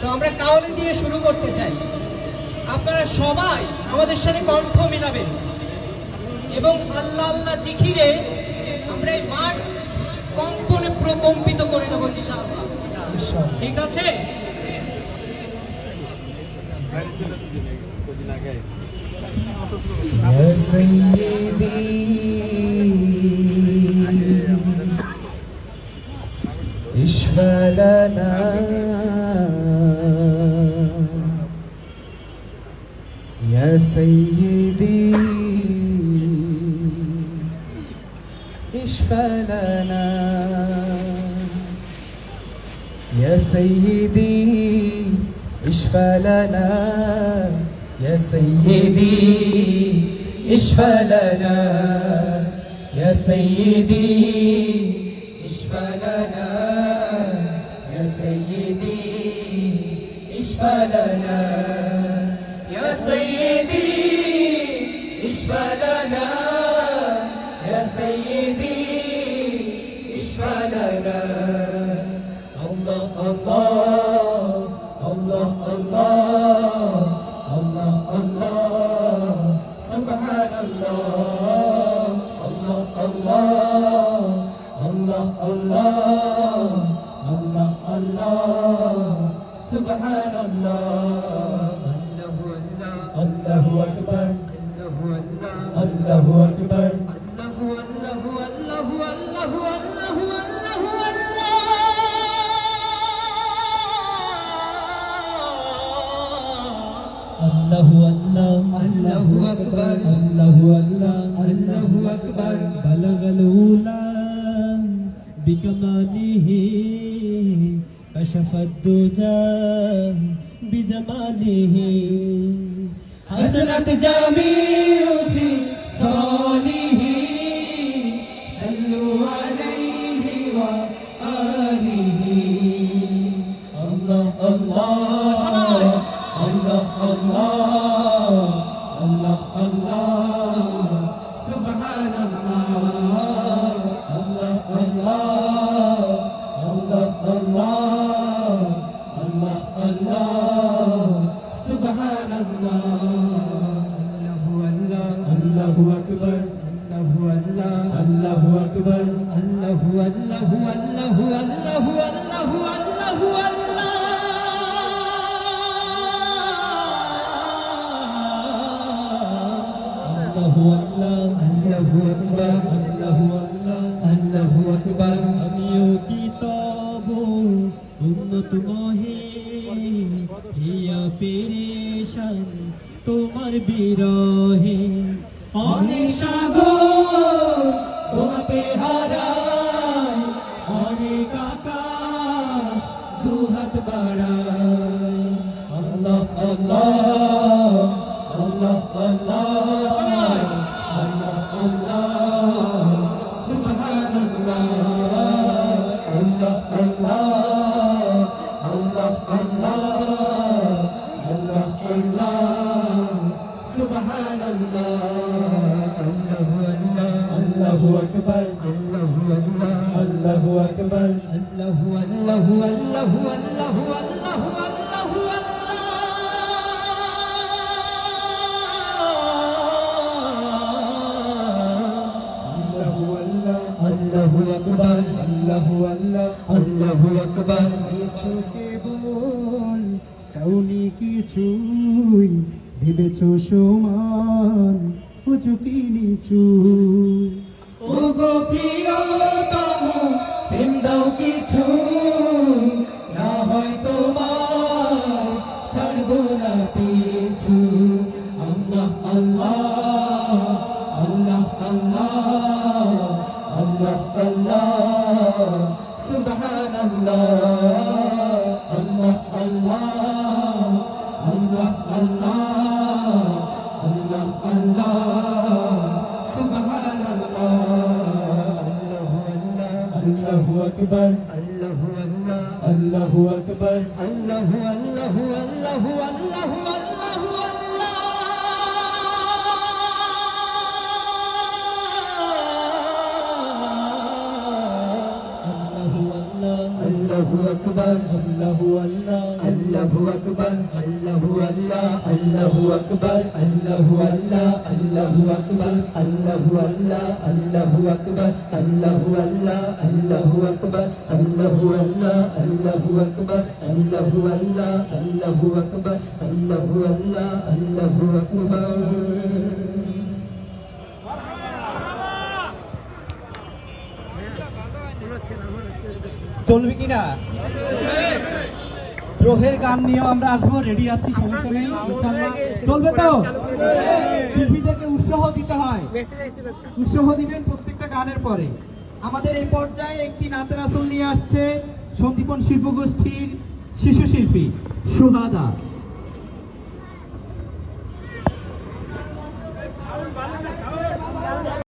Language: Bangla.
তো আমরা কাওয়ালি দিয়ে শুরু করতে চাই। আপনারা সবাই আমাদের সাথে কণ্ঠ মিলাবেন এবং আল্লাহ আল্লাহ জিকিরে আমরা এই মাঠ কম্পনে প্রকম্পিত করে দেবো ইনশাআল্লাহ। ঠিক আছে? يا سيدي اشفى لنا يا سيدي اشفى لنا يا سيدي اشفى لنا يا سيدي اشفى لنا يا سيدي اشفى لنا يا سيدي اشفى لنا يا سيدي اشفى لنا يا سيدي اشفى لنا الله الله الله الله الله الله سبحان الله الله الله الله الله الله الله سبحان الله الله أكبر الله أكبر الله الله الله أكبر الله الله الله أكبر بلغ الأولى بكماله كشف الدجى بجماله حسنت جميع في صالحه صلوا عليه وآله الله الله الله الله الله الله سبحان الله الله الله الله الله الله الله سبحان الله الله أكبر الله أكبر الله الله الله الله الله আল্লাহু আকবার আমিও কি তব উম্মত মহে হিয়া পেরেশান তোমার বিরহে অনেক সাগর তোমাকে হারায় অনেক আকাশ দুহাত বাড়ায় আল্লাহ আল্লাহ আল্লাহ আল্লাহ الله أكبر الله أكبر الله الله الله الله الله أكبر الله الله الله أكبر কিছুকে বল চাউনি কিছুই ভেবেছো সমান হুজুকি নিচু ও গো প্রিয়তম প্রেম দাও কিছু না হয় তোমার ছাড়বো না পিছু আল্লাহ আল্লাহ আল্লাহ আল্লাহ আল্লাহ আল্লাহ সুবহানাল্লাহ আল্লাহ আল্লাহ আল্লাহ আল্লাহ আল্লাহ আল্লাহ সুবহানাল্লাহ আল্লাহু আকবার আল্লাহু আকবার আল্লাহু আল্লাহু আল্লাহু আল্লাহু আল্লাহু আল্লাহু আল্লাহু আকবার আল্লাহু আল্লাহ আল্লাহু আকবার আল্লাহু আল্লাহ আল্লাহু আকবার আল্লাহু আল্লাহ আল্লাহু আকবার আল্লাহু আল্লাহ আল্লাহু আকবার আল্লাহু আল্লাহ আল্লাহু আকবার আল্লাহু আল্লাহ আল্লাহু আকবার আল্লাহু আল্লাহ আল্লাহু আকবার আল্লাহু আল্লাহ আল্লাহু আকবার চলবে কিনা? দ্রোহের গান নিয়েও আমরা আসবো, রেডি আছি, সমস্যা নেই, ইনশাআল্লাহ। চলবে তো? শিল্পীদেরকে উৎসাহ দিতে হয়, উৎসাহ দিবেন প্রত্যেকটা গানের পরে। আমাদের এই পর্যায়ে একটি নাতের আসল নিয়ে আসছে সন্দীপন শিল্পগোষ্ঠীর শিশু শিল্পী সুহাদা।